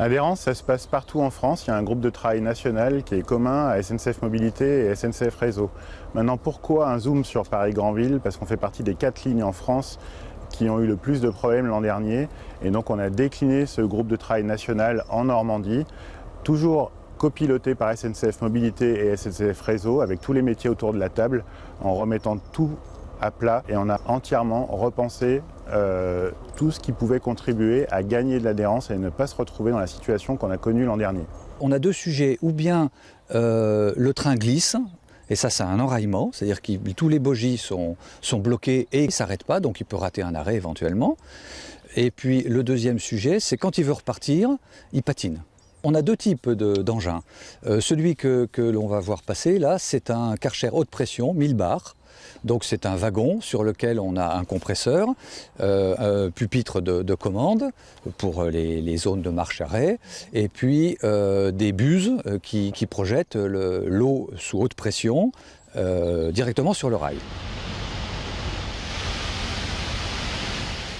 L'adhérence, ça se passe partout en France. Il y a un groupe de travail national qui est commun à SNCF Mobilité et SNCF Réseau. Maintenant, pourquoi un zoom sur Paris-Granville? Parce qu'on fait partie des 4 lignes en France qui ont eu le plus de problèmes l'an dernier. Et donc, on a décliné ce groupe de travail national en Normandie, toujours copiloté par SNCF Mobilité et SNCF Réseau, avec tous les métiers autour de la table, en remettant tout à plat, et on a entièrement repensé tout ce qui pouvait contribuer à gagner de l'adhérence et ne pas se retrouver dans la situation qu'on a connue l'an dernier. On a deux sujets, ou bien le train glisse, et ça c'est un enraillement, c'est-à-dire que tous les bogies sont bloqués et il ne s'arrête pas, donc il peut rater un arrêt éventuellement. Et puis le deuxième sujet, c'est quand il veut repartir, il patine. On a deux types d'engins. Celui que l'on va voir passer là, c'est un Karcher haute pression, 1000 bars. Donc c'est un wagon sur lequel on a un compresseur, un pupitre de commande pour les zones de marche-arrêt, et puis des buses qui projettent l'eau sous haute pression directement sur le rail.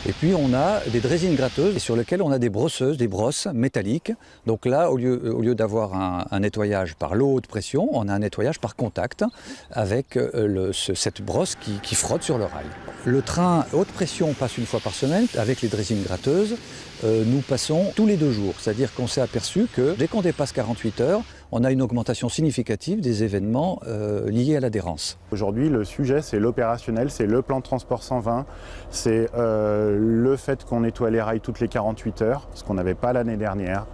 Et puis on a des drésines gratteuses sur lesquelles on a des brosseuses, des brosses métalliques. Donc là, au lieu d'avoir un nettoyage par l'eau haute pression, on a un nettoyage par contact avec cette brosse qui frotte sur le rail. Le train haute pression passe une fois par semaine avec les drésines gratteuses. Nous passons tous les 2 jours, c'est-à-dire qu'on s'est aperçu que dès qu'on dépasse 48 heures, on a une augmentation significative des événements liés à l'adhérence. Aujourd'hui, le sujet, c'est l'opérationnel, c'est le plan de transport 120, c'est le fait qu'on nettoie les rails toutes les 48 heures, ce qu'on n'avait pas l'année dernière.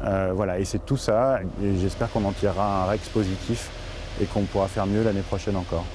Voilà, et c'est tout ça, et j'espère qu'on en tirera un REX positif et qu'on pourra faire mieux l'année prochaine encore.